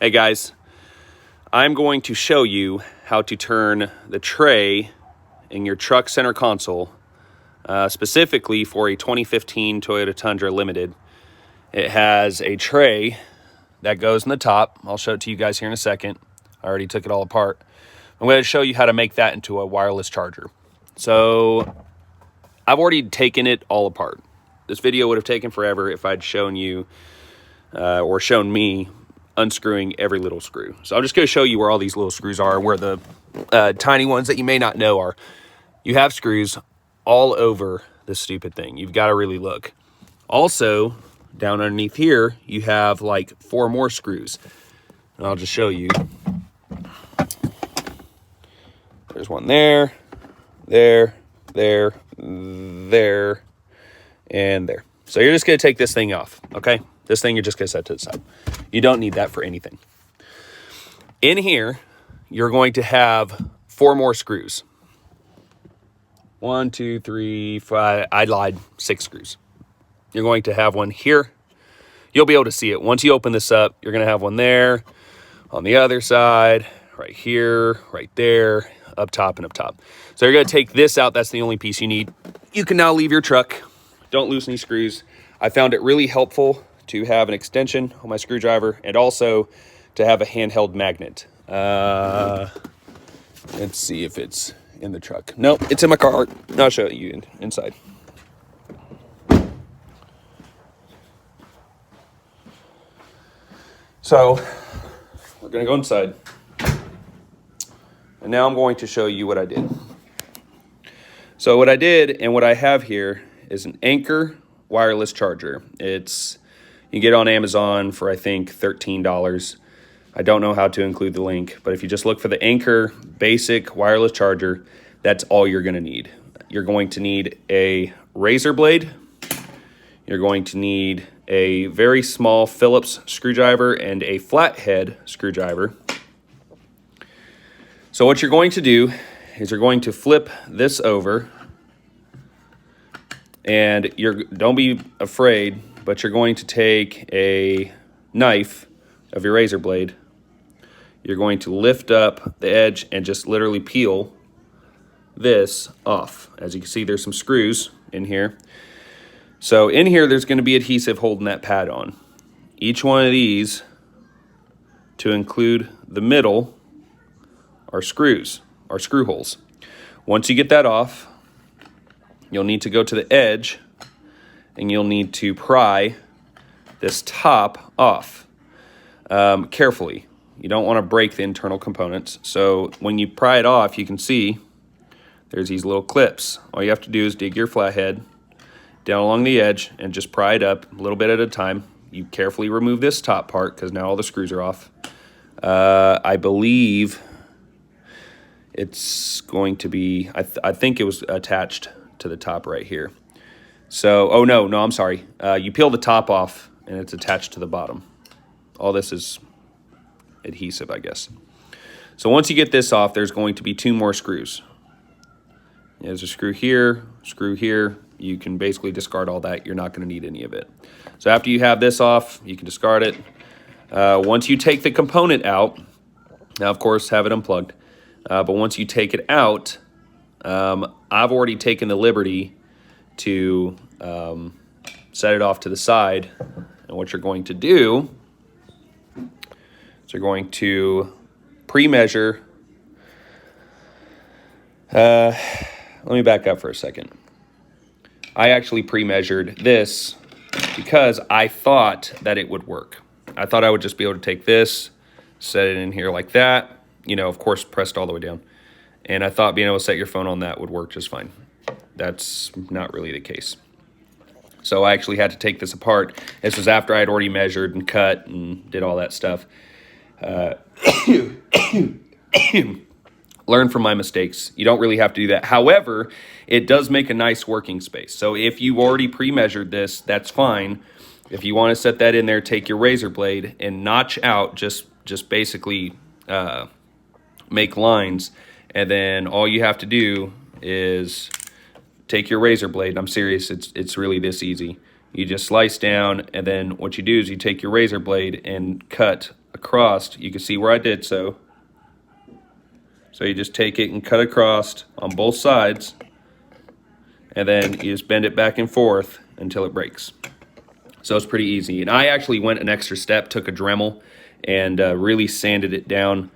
Hey guys, I'm going to show you how to turn the tray in your truck center console, specifically for a 2015 Toyota Tundra Limited. It has a tray that goes in the top. I'll show it to you guys here in a second. I already took it all apart. I'm going to show you how to make that into a wireless charger. So I've already taken it all apart. This video would have taken forever if I'd shown you or shown me unscrewing every little screw. So I'm just going to show you where all these little screws are, where the tiny ones that you may not know are. You have screws all over this stupid thing. You've got to really look. Also, down underneath here, you have like 4 more screws. And I'll just show you. There's one there, there, and there. So you're just going to take this thing off, okay? This thing you're just going to set to the side. You don't need that for anything. In here, you're going to have 4 more screws. 1, 2, 3, 5. I lied. 6 screws. You're going to have one here. You'll be able to see it. Once you open this up, you're going to have one there, on the other side, right here, right there, up top and up top. So you're going to take this out. That's the only piece you need. You can now leave your truck. Don't lose any screws. I found it really helpful to have an extension on my screwdriver and also to have a handheld magnet. Let's see if it's in the truck. Nope, it's in my car. I'll show you inside. So we're gonna go inside. And now I'm going to show you what I did. So what I did and what I have here is an Anker wireless charger. You can get it on Amazon for, I think, $13. I don't know how to include the link, but if you just look for the Anker basic wireless charger, that's all you're going to need. You're going to need a razor blade. You're going to need a very small Phillips screwdriver and a flathead screwdriver. So what you're going to do is you're going to flip this over, and don't be afraid, but you're going to take a knife of your razor blade. You're going to lift up the edge and just literally peel this off. As you can see, there's some screws in here. So in here, there's going to be adhesive holding that pad on. Each one of these, to include the middle, are screws, are screw holes. Once you get that off, you'll need to go to the edge and you'll need to pry this top off carefully. You don't want to break the internal components. So when you pry it off, you can see there's these little clips. All you have to do is dig your flathead down along the edge and just pry it up a little bit at a time. You carefully remove this top part because now all the screws are off. I believe it's going to be, I think it was attached to the top right here. So, oh no, I'm sorry. You peel the top off and it's attached to the bottom. All this is adhesive, I guess. So once you get this off, there's going to be 2 more screws. There's a screw here, screw here. You can basically discard all that. You're not going to need any of it. So after you have this off, you can discard it. Once you take the component out, now of course have it unplugged, but once you take it out, I've already taken the liberty to set it off to the side. And what you're going to do is you're going to pre-measure. Let me back up for a second. I actually pre-measured this because I thought that it would work. I thought I would just be able to take this, set it in here like that, of course, pressed all the way down. And I thought being able to set your phone on that would work just fine. That's not really the case. So I actually had to take this apart. This was after I had already measured and cut and did all that stuff. Learn from my mistakes. You don't really have to do that. However, it does make a nice working space. So if you already pre-measured this, that's fine. If you want to set that in there, take your razor blade and notch out, just basically make lines. And then all you have to do is take your razor blade. I'm serious, it's really this easy. You just slice down, and then what you do is you take your razor blade and cut across, you can see where I did so. So you just take it and cut across on both sides, and then you just bend it back and forth until it breaks. So it's pretty easy. And I actually went an extra step, took a Dremel, and really sanded it down.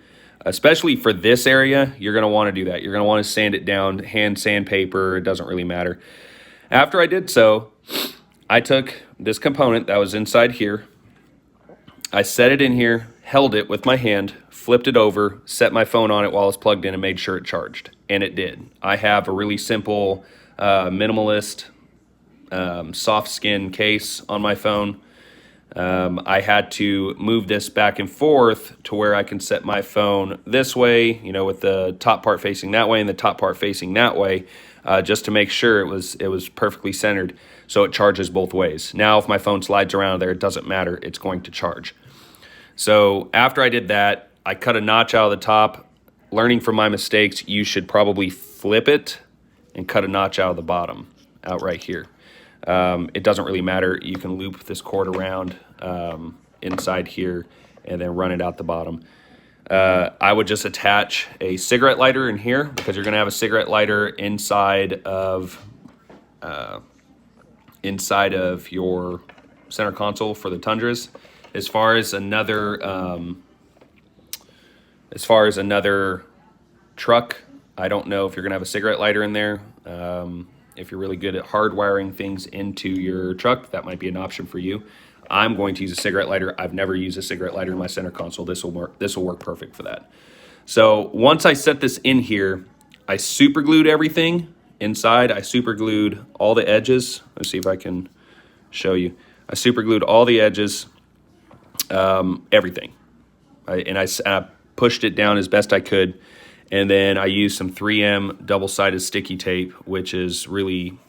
Especially for this area, you're going to want to do that. You're going to want to sand it down, hand sandpaper, it doesn't really matter. After I did so, I took this component that was inside here, I set it in here, held it with my hand, flipped it over, set my phone on it while it's plugged in, and made sure it charged. And it did. I have a really simple, minimalist, soft skin case on my phone. I had to move this back and forth to where I can set my phone this way, you know, with the top part facing that way and the top part facing that way, just to make sure it was perfectly centered so it charges both ways. Now, if my phone slides around there, it doesn't matter, it's going to charge. So after I did that, I cut a notch out of the top. Learning from my mistakes, you should probably flip it and cut a notch out of the bottom, out right here. It doesn't really matter. You can loop this cord around inside here and then run it out the bottom. I would just attach a cigarette lighter in here because you're going to have a cigarette lighter inside of your center console for the Tundras. As far as another truck, I don't know if you're going to have a cigarette lighter in there. If you're really good at hardwiring things into your truck, that might be an option for you. I'm going to use a cigarette lighter. I've never used a cigarette lighter in my center console. This will work perfect for that. So once I set this in here, I super glued everything inside. I super glued all the edges. Let's see if I can show you. I super glued all the edges, everything. I pushed it down as best I could. And then I used some 3M double-sided sticky tape, which has really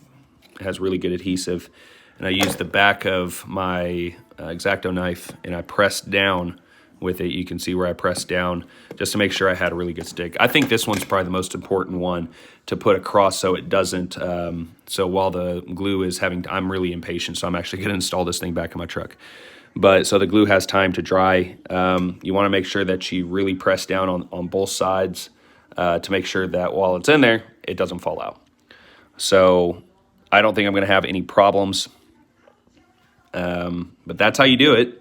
good adhesive. And I used the back of my X-Acto knife, and I pressed down with it. You can see where I pressed down just to make sure I had a really good stick. I think this one's probably the most important one to put across so it doesn't, so while the glue is I'm really impatient, so I'm actually going to install this thing back in my truck. But so the glue has time to dry. You want to make sure that you really press down on both sides to make sure that while it's in there, it doesn't fall out. So I don't think I'm going to have any problems. But that's how you do it.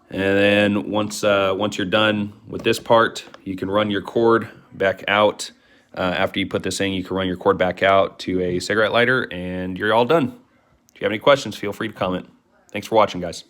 And then once you're done with this part, you can run your cord back out. After you put this in, you can run your cord back out to a cigarette lighter, and you're all done. If you have any questions, feel free to comment. Thanks for watching, guys.